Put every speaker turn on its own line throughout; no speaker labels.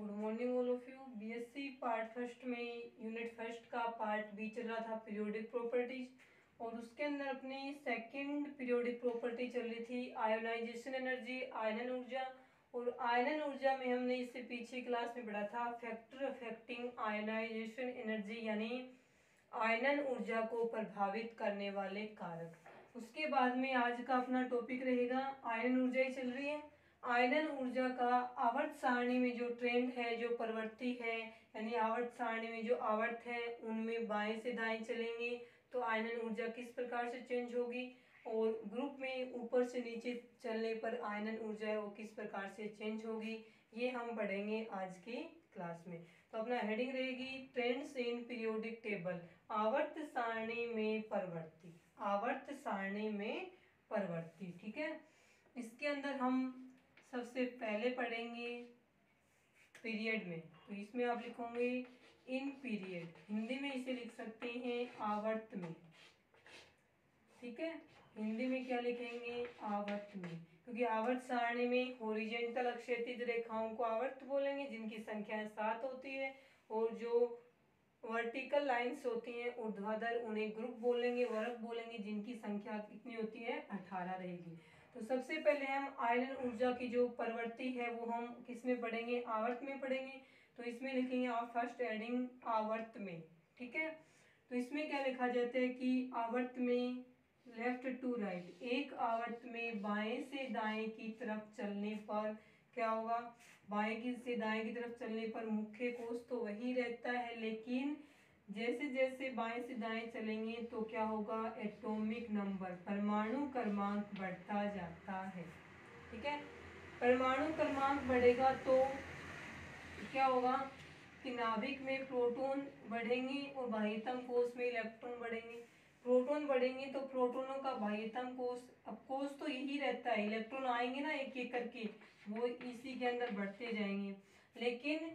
Good morning all of you. BSc part first में unit first का part B चल रहा था पीरियोडिक प्रॉपर्टीज, और उसके अंदर अपनी सेकंड पीरियोडिक प्रॉपर्टी चल रही थी आयोनाइजेशन एनर्जी, आयनन ऊर्जा। और आयनन ऊर्जा में हमने इससे पीछे क्लास में पढ़ा था फैक्टर अफेक्टिंग आयोनाइजेशन एनर्जी, यानी आयनन ऊर्जा को प्रभावित करने वाले कारक। उसके बाद में आज का अपना टॉपिक रहेगा आयनन ऊर्जा ही चल रही है। आयनन ऊर्जा का आवर्त सारणी में जो ट्रेंड है, जो प्रवृत्ति है, यानी आवर्त सारणी में जो आवर्त है उनमें बाएं से दाएं चलेंगे तो आयनन ऊर्जा किस प्रकार से चेंज होगी, और ग्रुप में ऊपर से नीचे चलने पर आयनन ऊर्जा है वो किस प्रकार से चेंज होगी, ये हम पढ़ेंगे आज की क्लास में। तो अपना हेडिंग रहेगी ट्रेंड्स इन पीरियोडिक टेबल, आवर्त सारणी में प्रवृत्ति, आवर्त सारणी में प्रवृत्ति। ठीक है, इसके अंदर हम सबसे पहले पढ़ेंगे पीरियड में, तो इसमें आप लिखोगे इन पीरियड, हिंदी में इसे लिख सकते हैं आवर्त में। ठीक है, हिंदी में क्या लिखेंगे आवर्त में, क्योंकि आवर्त सारणी में हॉरिजॉन्टल क्षैतिज रेखाओं को आवर्त बोलेंगे जिनकी संख्या 7 होती है, और जो वर्टिकल लाइंस होती हैं ऊर्ध्वाधर उन्हें ग्रुप बोलेंगे, वर्ग बोलेंगे जिनकी संख्या कितनी होती है 18 रहेगी। तो सबसे पहले हम आयनन ऊर्जा की जो प्रवृत्ति है वो हम किस में पढ़ेंगे, आवर्त में पढ़ेंगे। तो इसमें लिखेंगे आप फर्स्ट हेडिंग आवर्त में। ठीक है, तो इसमें क्या लिखा जाता है कि आवर्त में लेफ्ट टू राइट, एक आवर्त में बाएं से दाएं की तरफ चलने पर क्या होगा, बाएं की से दाएं की तरफ चलने पर मुख्य कोष तो वही रहता है, लेकिन जैसे जैसे बाएं से दाएं चलेंगे तो क्या होगा, एटॉमिक नंबर, परमाणु क्रमांक बढ़ता जाता है। ठीक है, परमाणु क्रमांक बढ़ेगा तो क्या होगा कि नाभिक में प्रोटॉन बढ़ेंगे और बाह्यतम कोष में इलेक्ट्रॉन बढ़ेंगे। प्रोटॉन बढ़ेंगे तो प्रोटॉनों का बाह्यतम कोष, अब कोष तो यही रहता है, इलेक्ट्रॉन आएंगे ना एक एक करके, वो इसी के अंदर बढ़ते जाएंगे, लेकिन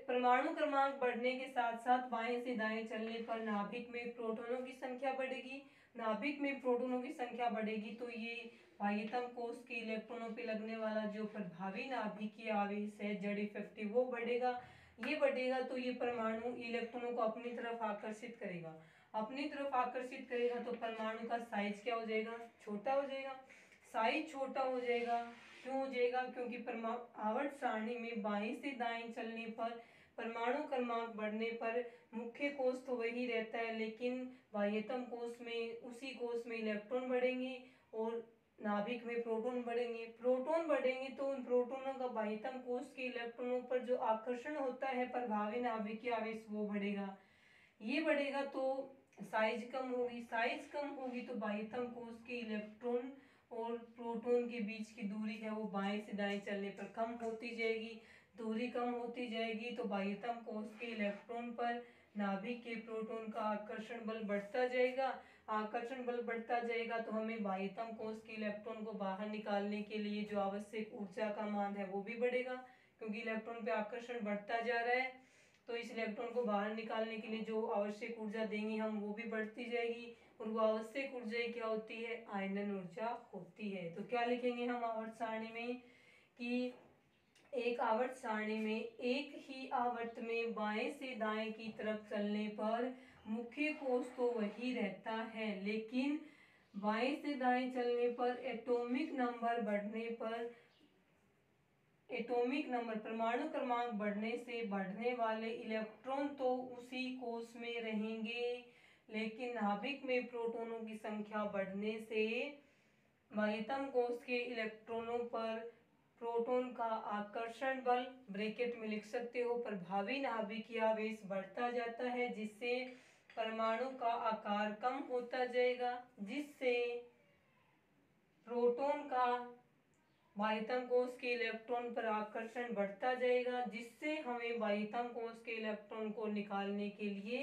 परमाणु क्रमांक बढ़ने के साथ साथ बाएं से दाएं चलने पर नाभिक में प्रोटॉनों की संख्या बढ़ेगी। नाभिक में प्रोटॉनों की संख्या बढ़ेगी तो ये बाह्यतम कोष के इलेक्ट्रॉनों पे लगने वाला जो प्रभावी नाभिकीय आवेश है जेड इफेक्टिव वो बढ़ेगा। ये बढ़ेगा तो ये परमाणु इलेक्ट्रॉनों को अपनी तरफ आकर्षित करेगा, अपनी तरफ आकर्षित करेगा तो परमाणु का साइज क्या हो जाएगा, छोटा हो जाएगा। साइज छोटा हो जाएगा, क्यों हो जाएगा, क्योंकि आवर्त सारणी में बाएं से दाएं चलने पर परमाणु क्रमांक बढ़ने पर मुख्य कोष तो वही रहता है, लेकिन बाह्यतम कोष में, उसी कोष में इलेक्ट्रॉन बढ़ेंगे और नाभिक में प्रोटॉन बढ़ेंगे। प्रोटॉन बढ़ेंगे तो उन प्रोटॉनों का बाह्यतम कोष के इलेक्ट्रॉनों पर जो आकर्षण होता है प्रभावी नाभिकीय आवेश वो बढ़ेगा। ये बढ़ेगा तो साइज कम होगी, साइज कम होगी तो बाह्यतम कोष के इलेक्ट्रॉन और प्रोटॉन के बीच की दूरी है वो बाएं से दाएं चलने पर कम होती जाएगी। दूरी कम होती जाएगी तो बाह्यतम कोष के इलेक्ट्रॉन पर नाभिक के प्रोटॉन का आकर्षण बल बढ़ता जाएगा। आकर्षण बल बढ़ता जाएगा तो हमें बाह्यतम कोष के इलेक्ट्रॉन को बाहर निकालने के लिए जो आवश्यक ऊर्जा का मान है वो भी बढ़ेगा, क्योंकि इलेक्ट्रॉन पे आकर्षण बढ़ता जा रहा है तो इस इलेक्ट्रॉन को बाहर निकालने के लिए जो आवश्यक ऊर्जा देंगे हम वो भी बढ़ती जाएगी, और वो आवश्यक ऊर्जा क्या होती है, आयनन ऊर्जा होती है। तो क्या लिखेंगे हम आवर्त सारणी में कि एक आवर्त सारणी में एक ही आवर्त में बाएं से दाएं की तरफ चलने पर मुख्य कोष तो वही रहता है, लेकिन बाएं से दाएं चलने पर एटॉमिक नंबर बढ़ने पर, एटॉमिक नंबर परमाणु क्रमांक बढ़ने से बढ़ने वाले इलेक्ट्रॉन तो उसी कोष में रहेंगे, लेकिन नाभिक में प्रोटॉनों की संख्या बढ़ने से बाह्यतम कोष के इलेक्ट्रॉनों पर प्रोटॉन का आकर्षण बल, ब्रैकेट में लिख सकते हो प्रभावी नाभिकीय आवेश बढ़ता जाता है, जिससे परमाणु का आकार कम होता जाएगा, जिससे प्रोटॉन का बाह्यतम कोष के इलेक्ट्रॉन पर आकर्षण बढ़ता जाएगा, जिससे हमें बाह्यतम कोष के इलेक्ट्रॉन को निकालने के लिए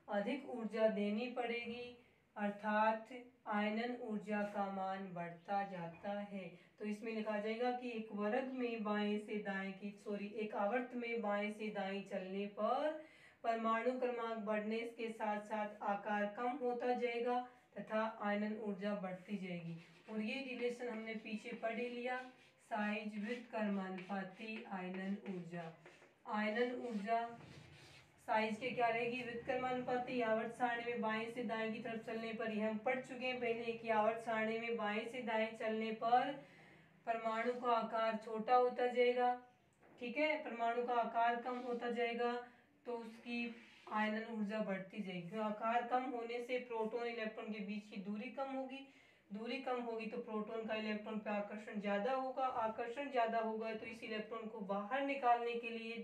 अधिक ऊर्जा देनी पड़ेगी, अर्थात आयनन ऊर्जा का मान बढ़ता जाता है। तो इसमें लिखा जाएगा कि एक वर्ग में बाएं से दाएं की, एक आवर्त में बाएं से दाएं चलने पर परमाणु क्रमांक बढ़ने के साथ साथ आकार कम होता जाएगा तथा आयनन ऊर्जा बढ़ती जाएगी। और ये रिलेशन हमने पीछे पढ़ ही लिया, साइज विद कर्मानुपाती आयनन ऊर्जा। आयनन ऊर्जा साइज के क्या रहेगी, विद कर्मानुपाती। आवर्त सारणी में बाएं से दाएं की तरफ चलने पर, यह हम पढ़ चुके हैं पहले कि आवर्त सारणी में बाएं से दाएं चलने पर परमाणु का आकार छोटा होता जाएगा, ठीक है, परमाणु का आकार कम होता जाएगा तो उसकी आयनन ऊर्जा बढ़ती जाएगी। आकार कम होने से प्रोटॉन इलेक्ट्रॉन के बीच की दूरी कम होगी, दूरी कम होगी तो प्रोटॉन का इलेक्ट्रॉन पे आकर्षण ज्यादा होगा, आकर्षण ज्यादा होगा तो इस इलेक्ट्रॉन को बाहर निकालने के लिए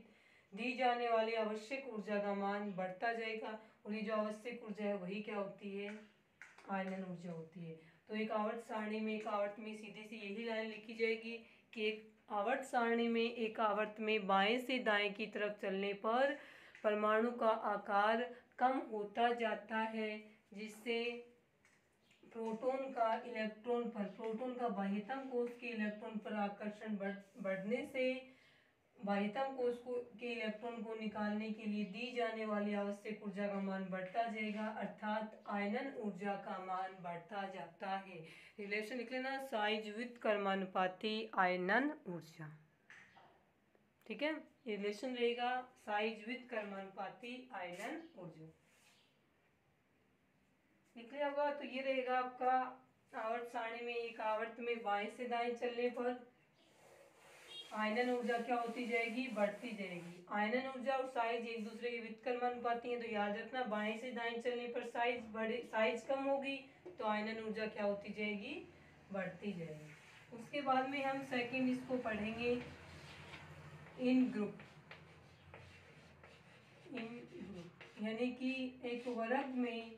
दी जाने वाली आवश्यक ऊर्जा का मान बढ़ता जाएगा। और ये जो आवश्यक ऊर्जा है वही क्या होती है, आयनन ऊर्जा होती है। तो एक आवर्त सारणी में, एक आवर्त में सीधी सी यही लाइन लिखी जाएगी कि एक आवर्त सारणी में, एक आवर्त में बाएं से दाएं की तरफ चलने पर परमाणु का आकार कम होता जाता है, जिससे प्रोटॉन का इलेक्ट्रॉन पर, प्रोटॉन का बाह्यतम कोश के इलेक्ट्रॉन पर आकर्षण बढ़ने से बाह्यतम कोश के इलेक्ट्रॉन को निकालने के लिए दी जाने वाली आवश्यक ऊर्जा का मान बढ़ता जाएगा, अर्थात आयनन ऊर्जा का मान बढ़ता जाता है। रिलेशन लिख लेना, साइज विद कर्मानुपाती आयनन ऊर्जा, ठीक है, रिलेशन रहेगा साइज विद कर्मानुपाती आयनन ऊर्जा। लिख लिया होगा। तो ये रहेगा आपका आवर्त सारणी में, एक आवर्त में बाएं से दाएं चलने पर आयनन ऊर्जा क्या होती जाएगी, बढ़ती जाएगी। आयनन ऊर्जा और साइज एक दूसरे के व्युत्क्रमानुपाती हैं, तो याद रखना बाएं से दाएं चलने पर साइज कम होगी तो आयनन ऊर्जा क्या होती जाएगी, बढ़ती जाएगी। उसके बाद में हम सेकंड इसको पढ़ेंगे, इन ग्रुप। यानी कि एक वर्ग में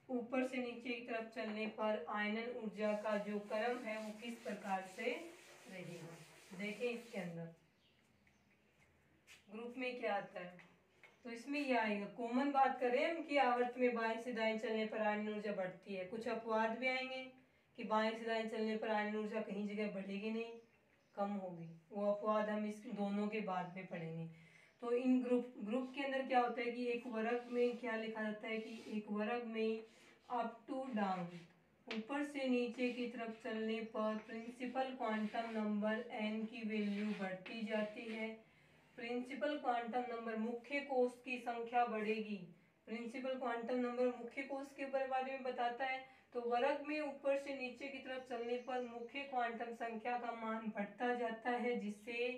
ऊपर से नीचे की तरफ चलने पर आयनन ऊर्जा का जो क्रम है वो किस प्रकार से रहेगा। देखें इसके अंदर ग्रुप में क्या आता है, तो इसमें ये आएगा, कॉमन बात करें हम कि आवर्त में बाएं से दाएं चलने पर आयनन ऊर्जा बढ़ती है। कुछ अपवाद भी आएंगे कि बाएं से दाएं चलने पर आयनन ऊर्जा कहीं जगह बढ़ेगी नहीं, कम होगी, वो अपवाद हम इस दोनों के बाद में पढ़ेंगे। तो इन ग्रुप के अंदर क्या होता है कि एक वर्ग में क्या लिखा जाता है कि एक वर्ग में अप टू डाउन, ऊपर से नीचे की तरफ चलने पर प्रिंसिपल क्वांटम नंबर n की वैल्यू बढ़ती जाती है। प्रिंसिपल क्वांटम नंबर, मुख्य कोश की संख्या बढ़ेगी। प्रिंसिपल क्वांटम नंबर मुख्य कोश के बारे में बताता है। तो वर्ग में ऊपर से नीचे की तरफ चलने पर मुख्य क्वांटम संख्या का मान बढ़ता जाता है, जिससे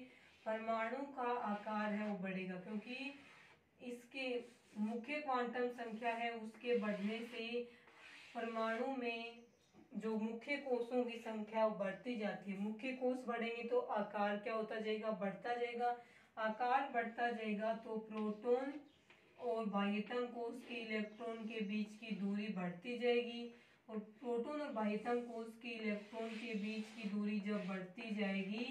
परमाणु का आकार है वो बढ़ेगा, क्योंकि इसके मुख्य क्वांटम संख्या है उसके बढ़ने से परमाणु में जो मुख्य कोशों की संख्या बढ़ती जाती है। मुख्य कोश बढ़ेंगे तो आकार क्या होता जाएगा, बढ़ता जाएगा। आकार बढ़ता जाएगा तो प्रोटॉन और बाह्यतम कोश के इलेक्ट्रॉन के बीच की दूरी बढ़ती जाएगी, और प्रोटॉन और बाह्यतम कोश के इलेक्ट्रॉन के बीच की दूरी जब बढ़ती जाएगी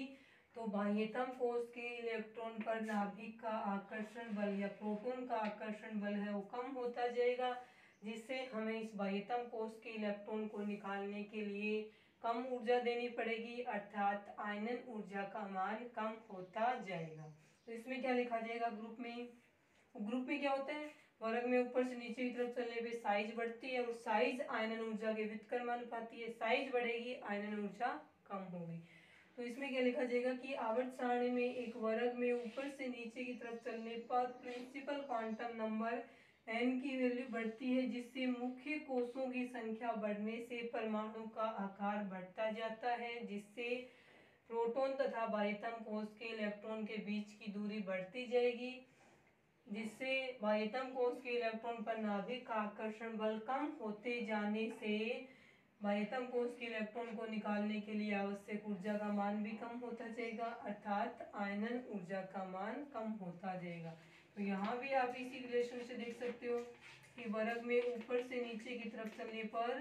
तो बाह्यतम कोश के इलेक्ट्रॉन पर नाभिक का आकर्षण बल या प्रोटॉन का आकर्षण बल है वो कम होता जाएगा, जिससे हमें इस बाह्यतम कोश के इलेक्ट्रॉन को निकालने के लिए कम ऊर्जा देनी पड़ेगी, अर्थात आयनन ऊर्जा का मान कम होता जाएगा। तो इसमें क्या लिखा जाएगा, ग्रुप में क्या होता है, वर्ग में ऊपर से नीचे की तरफ चलने पे साइज बढ़ती है, और साइज आयनन ऊर्जा के व्युत्क्रमानुपाती है। साइज बढ़ेगी, आयनन ऊर्जा कम होगी। तो इसमें क्या लिखा जाएगा कि आवर्त सारणी में एक वर्ग में ऊपर से नीचे की तरफ चलने पर प्रिंसिपल क्वांटम नंबर n की वैल्यू बढ़ती है, जिससे मुख्य कोशों की संख्या बढ़ने से परमाणु का आकार बढ़ता जाता है, जिससे प्रोटॉन तथा बाह्यतम कोश के इलेक्ट्रॉन के बीच की दूरी बढ़ती जाएगी, जिससे बाह्यतम कोश के इलेक्ट्रॉन पर नाभिक का आकर्षण बल कम होते जाने से बाह्यतम कोश के इलेक्ट्रॉन को निकालने के लिए आवश्यक ऊर्जा का मान भी कम होता जाएगा, अर्थात आयनन ऊर्जा का मान कम होता जाएगा। तो यहाँ भी आप इसी रिलेशन से देख सकते हो कि वर्ग में ऊपर से नीचे की तरफ चलने पर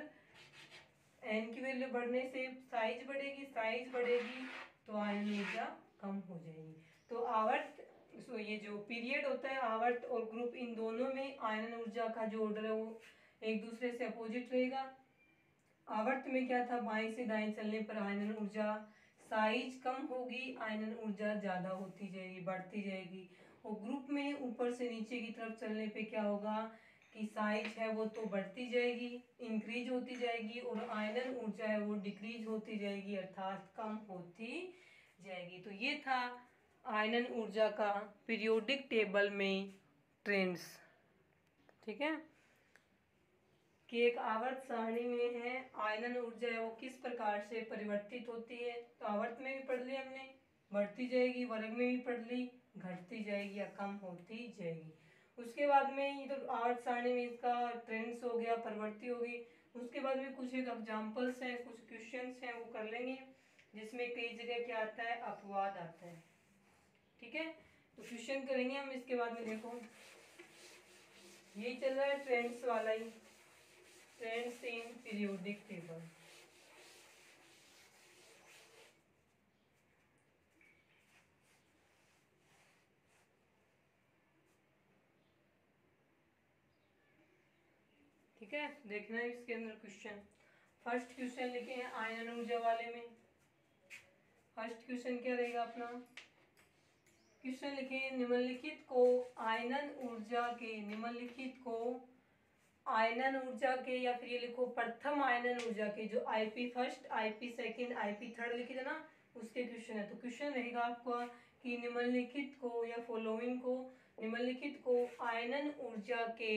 n की वैल्यू बढ़ने से साइज बढ़ेगी, साइज बढ़ेगी तो आयनन ऊर्जा कम हो जाएगी। तो आवर्त, ये जो पीरियड होता है आवर्त और ग्रुप, इन दोनों में आयनन ऊर्जा का जो ऑर्डर है वो एक दूसरे से अपोजिट रहेगा। आवर्त में क्या था, बाएं से दाएं चलने पर आयनन ऊर्जा साइज कम होगी, आयनन ऊर्जा ज्यादा होती जाएगी, बढ़ती जाएगी। और ग्रुप में ऊपर से नीचे की तरफ चलने पे क्या होगा कि साइज है वो तो बढ़ती जाएगी, इंक्रीज होती जाएगी, और आयनन ऊर्जा है वो डिक्रीज होती जाएगी, अर्थात कम होती जाएगी। तो ये था आयनन ऊर्जा का पीरियोडिक टेबल में ट्रेंड्स। ठीक है, कि एक आवर्त सारणी में है आयनन ऊर्जा है वो किस प्रकार से परिवर्तित होती है। तो आवर्त में भी पढ़ ली हमने, बढ़ती जाएगी, वर्ग में भी पढ़ ली, घटती जाएगी या कम होती जाएगी। उसके बाद में ये तो आवर्त सारणी में इसका ट्रेंड्स हो गया, परिवर्ती होगी। उसके बाद में कुछ एक एग्जांपल्स हैं, कुछ क्वेश्चंस हैं, वो कर लेंगे, जिसमें कई जगह क्या आता है, अपवाद आता है। ठीक है, तो क्वेश्चन करेंगे हम। इसके बाद में देखो यही चल रहा है ट्रेंड्स वाला ही, ट्रेंड्स इन पीरियोडिक टेबल। ठीक है, देखना है इसके अंदर क्वेश्चन। फर्स्ट क्वेश्चन लिखे हैं आयनन ऊर्जा वाले में। फर्स्ट क्वेश्चन क्या रहेगा अपना, क्वेश्चन लिखे निम्नलिखित को आयनन ऊर्जा के, निम्नलिखित को आयनन ऊर्जा के, या फिर ये लिखो प्रथम आयनन ऊर्जा के, जो IP first, IP second, IP third लिखे थे ना, उसके क्वेश्चन है। तो क्वेश्चन रहेगा आपका कि निम्नलिखित को या फॉलोइंग को, निम्नलिखित को आयनन ऊर्जा के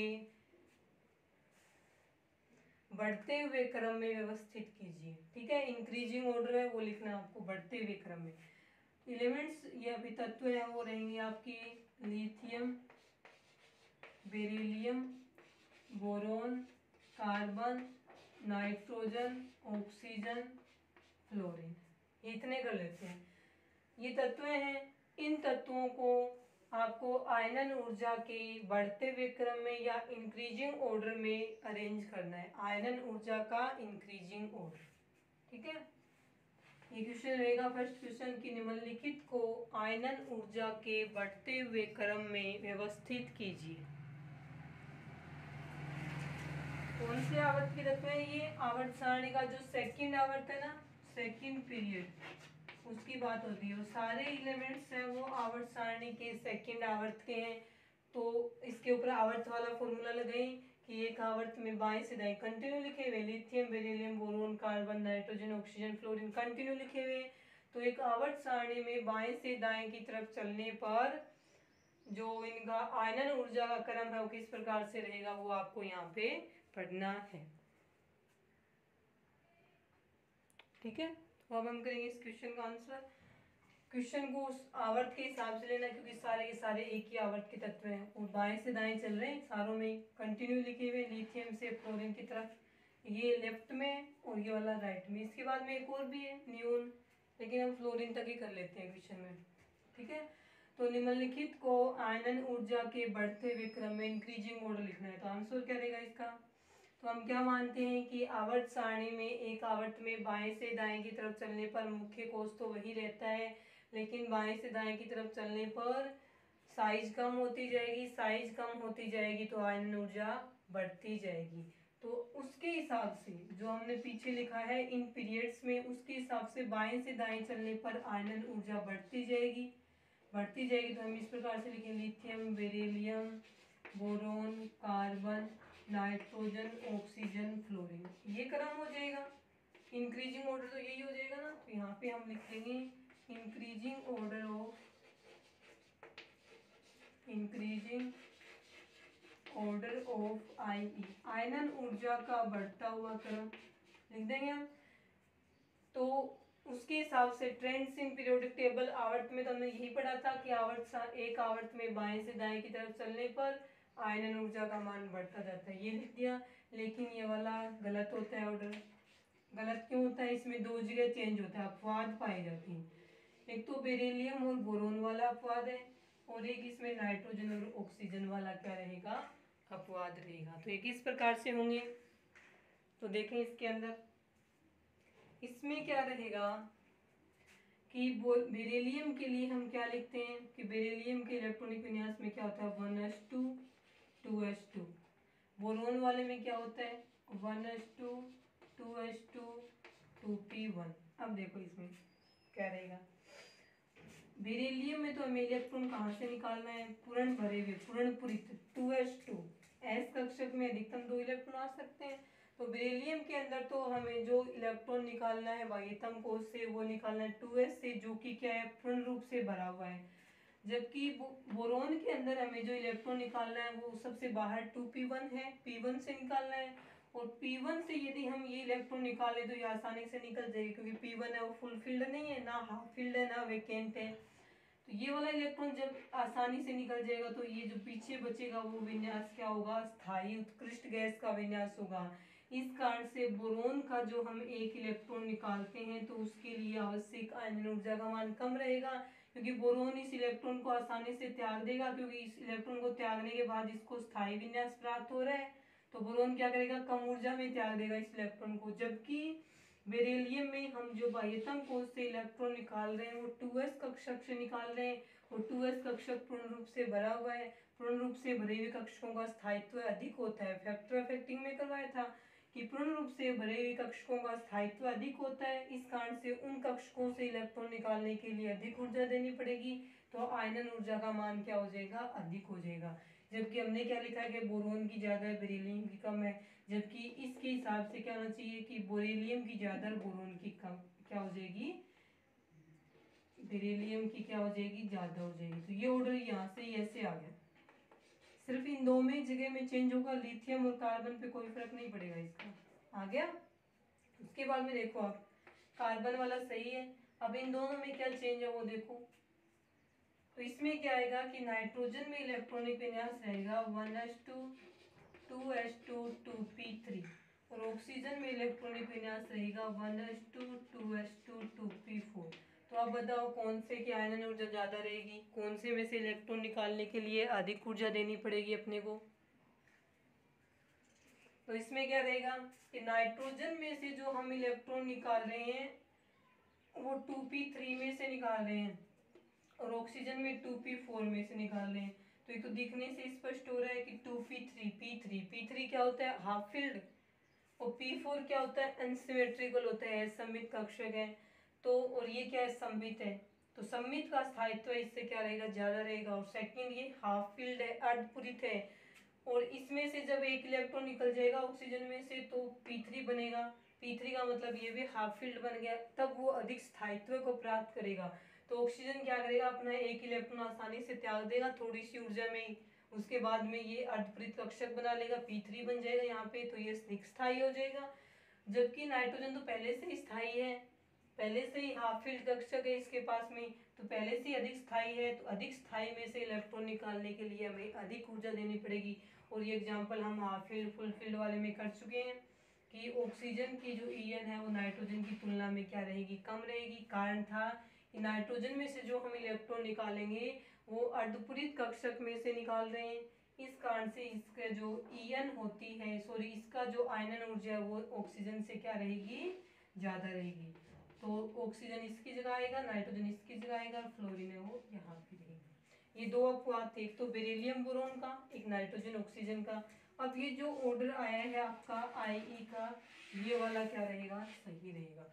बढ़ते हुए क्रम में व्यवस्थित कीजिए। ठीक है, इंक्रीजिंग ऑर्डर है वो लिखना है आपको, बढ़ते हुए क्रम में। एलिमेंट्स ये अभी तत्व है वो रहेंगे आपकी lithium, beryllium, boron, carbon, nitrogen, oxygen, fluorine. इतने कर लेते हैं, ये तत्व हैं। इन तत्वों को आपको आयनन ऊर्जा के बढ़ते हुए क्रम में या इंक्रीजिंग ऑर्डर में अरेंज करना है, आयनन ऊर्जा का इंक्रीजिंग ऑर्डर। ठीक है, ये क्वेश्चन रहेगा फर्स्ट क्वेश्चन की निम्नलिखित को आयनन ऊर्जा के बढ़ते हुए क्रम में व्यवस्थित कीजिए। कौन से आवर्त के तत्व है ये, आवर्त सारणी का जो सेकंड आवर्त है ना, सेकंड पीरियड, उसकी बात होती है। वो सारे एलिमेंट्स हैं वो आवर्त सारणी के सेकंड आवर्त के हैं। तो इसके ऊपर आवर्त वाला फॉर्मूला लगाएं कि एक आवर्त में बाएं से दाएं कंटिन्यू लिखे हुए, lithium, beryllium, boron, carbon, nitrogen, oxygen, fluorine continue लिखे हुए। तो एक आवर्त सारणी में बाएं से दाएं की तरफ चलने पर जो इनका आयनन ऊर्जा का क्रम है वो किस प्रकार से रहेगा, वो आपको यहाँ पे पढ़ना है। ठीक है, तो अब हम करेंगे इस क्वेश्चन का आंसर। क्वेश्चन को उस आवर्त के हिसाब से लेना, क्योंकि सारे के सारे एक ही आवर्त के तत्व हैं और बाएं से दाएं चल रहे हैं, सारों में कंटिन्यू लिखे हुए, लिथियम से फ्लोरीन की तरफ, ये लेफ्ट में और ये वाला राइट में। इसके बाद में एक और भी है नियोन, लेकिन हम फ्लोरीन तक ही कर लेते हैं क्वेश्चन में। ठीक है, तो निम्नलिखित को आयनन ऊर्जा के बढ़ते हुए क्रम में इंक्रीजिंग ऑर्डर लिखना है। तो आंसर क्या रहेगा इसका, तो हम क्या मानते हैं कि आवर्त सारणी में एक आवर्त में बाएं से दाएं की तरफ चलने पर मुख्य कोष तो वही रहता है, लेकिन बाएं से दाएं की तरफ चलने पर साइज कम होती जाएगी, साइज कम होती जाएगी तो आयनन ऊर्जा बढ़ती जाएगी। तो उसके हिसाब से जो हमने पीछे लिखा है इन पीरियड्स में, उसके हिसाब से बाएं से दाएं चलने पर आयनन ऊर्जा बढ़ती जाएगी, बढ़ती जाएगी। तो हम इस प्रकार से लिखें lithium, beryllium, boron, carbon, nitrogen, oxygen, fluorine, ये क्रम हो जाएगा। इंक्रीजिंग ऑर्डर तो यही हो जाएगा ना, तो यहाँ पे हम लिख लेंगे increasing order of, increasing order of I E, आयनन ऊर्जा का बढ़ता हुआ क्रम लिख देंगे हम। तो उसके हिसाब से ट्रेंड्स इन पीरियोडिक टेबल, आवर्त में तो हमने यही पढ़ा था कि एक आवर्त में बाएं से दाएं की तरफ चलने पर आयनन ऊर्जा का मान बढ़ता जाता है, ये लिख दिया। लेकिन ये वाला गलत होता है ऑर्डर। गलत क्यों होता है, इसमें दो जगह चेंज होता है, अपवाद पाए जाते हैं। एक तो बेरिलियम और बोरोन वाला अपवाद है, और एक इसमें नाइट्रोजन और ऑक्सीजन वाला क्या रहेगा, अपवाद रहेगा। तो ये किस प्रकार से होंगे, तो देखें इसके अंदर, इसमें क्या रहेगा कि बेरिलियम के लिए हम क्या लिखते हैं कि बेरिलियम के इलेक्ट्रॉनिक विन्यास में क्या होता है 1s2 2s2। बोरोन वाले में क्या होता है 1s2 2s2 2p1। अब देखो इसमें क्या रहेगा, बेरिलियम में तो हमें इलेक्ट्रॉन कहाँ से निकालना है, पूर्ण भरे हुए, पूर्ण पूरित 2s2, s कक्षक में अधिकतम 2 इलेक्ट्रॉन आ सकते हैं। तो बेरिलियम के अंदर तो हमें जो इलेक्ट्रॉन निकालना है बाह्यतम कोश से वो निकालना है 2s से, जो कि क्या है पूर्ण रूप से भरा हुआ है। जबकि बोरोन के अंदर हमें जो इलेक्ट्रॉन निकालना है वो सबसे बाहर 2p1 है, p1 से निकालना है। और p1 से यदि हम ये इलेक्ट्रॉन निकालें तो ये आसानी से निकल जाएगी, क्योंकि p1 है वो फुल फील्ड नहीं है, ना हाफ फील्ड है, ना वेकेंट है। तो ये वाला इलेक्ट्रॉन जब आसानी से निकल जाएगा तो ये जो पीछे बचेगा वो विन्यास क्या होगा, स्थायी उत्कृष्ट गैस का विन्यास होगा। इस कारण से बोरोन का जो हम एक इलेक्ट्रॉन निकालते हैं तो उसके लिए आवश्यक आयनन ऊर्जा का मान कम रहेगा, क्योंकि बोरोन इस इलेक्ट्रॉन को आसानी से त्याग देगा, क्योंकि इस इलेक्ट्रॉन को त्यागने के बाद इसको स्थायी विन्यास प्राप्त हो रहा है। तो बोरोन क्या करेगा, कम ऊर्जा में त्याग देगा इस इलेक्ट्रॉन को। जबकि बेरिलियम में हम जो बाह्यतम कोश से इलेक्ट्रॉन निकाल रहे हैं वो 2s कक्षक से निकाल रहे हैं, और 2s कक्षक पूर्ण रूप से भरा हुआ है। पूर्ण रूप से भरे हुए कक्षकों का स्थायित्व अधिक होता है। फैक्टर ऑफ इफेक्टिंग में करवाया था कि पूर्ण रूप से भरे हुए कक्षकों का स्थायित्व अधिक होता है, इस कारण से उन कक्षकों से इलेक्ट्रॉन निकालने के लिए अधिक ऊर्जा देनी पड़ेगी, तो आयनन ऊर्जा का मान क्या हो जाएगा, अधिक हो जाएगा। जबकि हमने क्या लिखा है कि बोरोन की ज्यादा है, बेरिलियम की कम है। जबकि इसके हिसाब से क्या होना चाहिए कि बेरिलियम की ज्यादा, बोरोन की कम, क्या हो जाएगी, बेरिलियम की क्या हो जाएगी, ज्यादा हो जाएगी। तो ये ऑर्डर यहाँ से ऐसे आ गया, सिर्फ इन दो में जगह में चेंज होगा, लिथियम और कार्बन पे कोई फर्क नहीं पड़ेगा इसका। आ गया। उसके बाद में देखो आप, कार्बन वाला सही है, अब इन दोनों में क्या चेंज है वो देखो। तो इसमें क्या आएगा कि नाइट्रोजन में इलेक्ट्रॉनिक विन्यास रहेगा 1s2 2s2 2p3, और ऑक्सीजन में इलेक्ट्रॉनिक विन्यास रहेगा 1s2 2s2 2p4। तो अब बताओ कौन से की आयनन ऊर्जा ज्यादा रहेगी, कौन से में से इलेक्ट्रॉन निकालने के लिए अधिक ऊर्जा देनी पड़ेगी अपने को। तो इसमें क्या रहेगा कि नाइट्रोजन में से जो हम इलेक्ट्रॉन निकाल रहे हैं वो 2p3 में से निकाल रहे हैं, और ऑक्सीजन में 2p4 में से निकाल रहे हैं। तो ये तो दिखने से स्पष्ट हो रहा है कि 2p3 p3 क्या होता है, हाफ फील्ड, और p4 क्या होता है, अनसिमेट्रिकल होता है, सममित कक्षक है। तो और ये क्या है, सममित है, तो सममित का स्थायित्व इससे क्या रहेगा, ज्यादा रहेगा। और सेकंड ये हाफ फील्ड है, अर्धपूरित है, और इसमें से जब एक इलेक्ट्रॉन निकल जाएगा ऑक्सीजन में से तो p3 बनेगा। p3 का मतलब ये भी हाफ फील्ड बन गया, तब वो अधिक स्थायित्व को प्राप्त करेगा। तो ऑक्सीजन क्या करेगा, अपना एक इलेक्ट्रॉन आसानी से त्याग देगा थोड़ी सी ऊर्जा में ही, उसके बाद में ये अर्धपरित कक्षक बना लेगा, p3 बन जाएगा यहाँ पे, तो ये स्थायी हो जाएगा। जबकि नाइट्रोजन तो पहले से ही स्थायी है, पहले से ही हाफ फील्ड कक्षक है इसके पास में, तो पहले से ही अधिक स्थायी है, तो अधिक स्थायी में से इलेक्ट्रॉन निकालने के लिए हमें अधिक ऊर्जा देनी पड़ेगी। और ये एग्जांपल हम हाफ फील्ड फुल फील्ड वाले में कर चुके हैं कि ऑक्सीजन की जो En है वो नाइट्रोजन की तुलना में क्या रहेगी, कम रहेगी। कारण था कि नाइट्रोजन में से जो हम इलेक्ट्रॉन निकालेंगे वो अर्धपूरित कक्षक में से निकाल रहे हैं, इस कारण से इसका जो En होती है, सॉरी इसका जो आयनन ऊर्जा है वो ऑक्सीजन से क्या रहेगी, ज्यादा रहेगी। तो ऑक्सीजन इसकी जगह आएगा, नाइट्रोजन इसकी जगह आएगा, फ्लोरीन है वो यहाँ पे रहेगा। ये दो अपवाद थे, एक तो बेरिलियम बोरोन का, एक नाइट्रोजन ऑक्सीजन का। अब ये जो ऑर्डर आया है आपका IE का, ये वाला क्या रहेगा, सही रहेगा।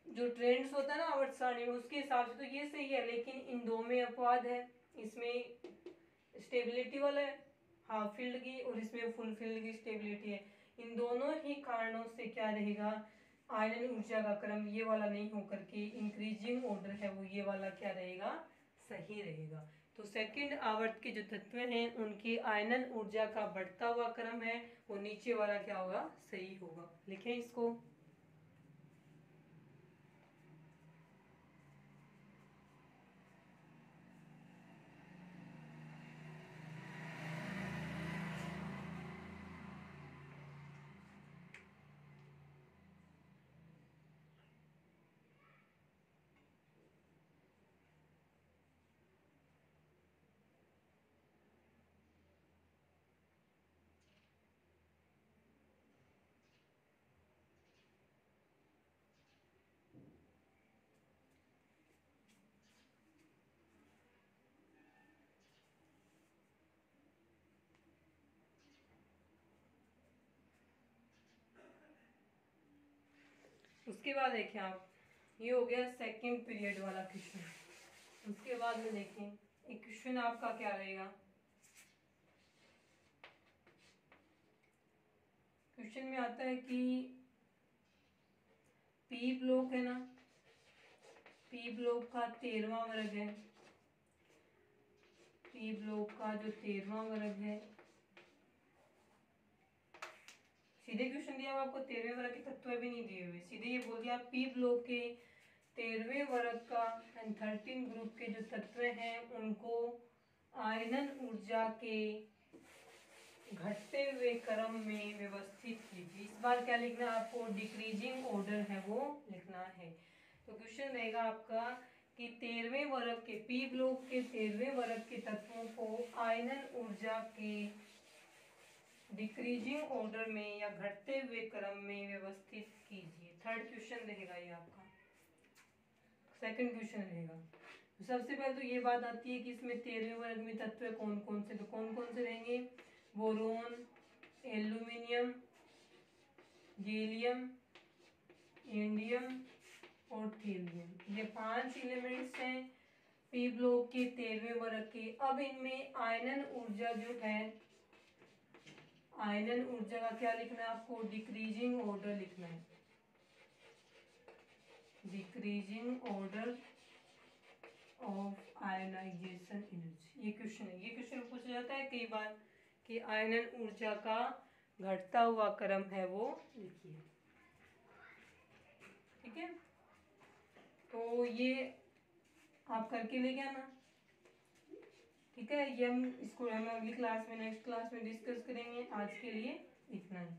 जो ट्रेंड्स होता है ना आवर्त सारणी में, उसके हिसाब से तो ये सही है, लेकिन इन दो में अपवाद है। इसमें स्टेबिलिटी वाला है हाफ फील्ड की, और इसमें फुल फील्ड की स्टेबिलिटी है। इन दोनों ही कारणों से क्या रहेगा, आयनन ऊर्जा का क्रम ये वाला नहीं होकर के इंक्रीजिंग ऑर्डर है वो ये वाला क्या रहेगा, सही रहेगा। तो सेकंड आवर्त के जो तत्व हैं उनकी आयनन ऊर्जा का बढ़ता हुआ क्रम है वो नीचे वाला क्या होगा, सही होगा। लिखें इसको। उसके बाद देखें आप, ये हो गया सेकंड पीरियड वाला क्वेश्चन। उसके बाद में देखें एक क्वेश्चन आपका क्या रहेगा, क्वेश्चन में आता है कि पी ब्लॉक है ना, पी ब्लॉक का 13वां वर्ग है, पी ब्लॉक का जो 13वां वर्ग है, सीधे क्वेश्चन दिया हुआ आपको 13वें वर्ग के तत्व भी नहीं दिए हुए, सीधे ये बोल दिया पी ब्लॉक के 13वें वर्ग का एंड 13 ग्रुप के जो तत्व हैं उनको आयनन ऊर्जा के घटते हुए क्रम में व्यवस्थित कीजिए। इस बार क्या लिखना है आपको, डिक्रीजिंग ऑर्डर है वो लिखना है। तो क्वेश्चन रहेगा आपका कि 13वें वर्ग के पी ब्लॉक के 13वें वर्ग के तत्वों को आयनन ऊर्जा के डिक्रीजिंग ऑर्डर में या घटते हुए क्रम में व्यवस्थित कीजिए। थर्ड क्वेश्चन रहेगा ये आपका, सेकंड क्वेश्चन रहेगा। तो सबसे पहले तो ये बात आती है कि इसमें 13वें वर्ग में तत्व कौन कौन से, तो कौन कौन से रहेंगे, बोरोन, एल्यूमिनियम, गैलियम, इंडियम और थीलियम, ये 5 एलिमेंट्स हैं पी ब्लॉक के 13वें वर्ग के। अब इनमें आयनन ऊर्जा जो है, आयनन ऊर्जा का क्या लिखना है आपको, डिक्रीजिंग ऑर्डर लिखना है, decreasing order of ionization energy. ये क्वेश्चन है, ये क्वेश्चन पूछा जाता है कई बार कि आयनन ऊर्जा का घटता हुआ क्रम है वो लिखिए। ठीक है, तो ये आप करके लेके आना। ठीक है, ये हम इसको हम अगली क्लास में, नेक्स्ट क्लास में डिस्कस करेंगे। आज के लिए इतना ही।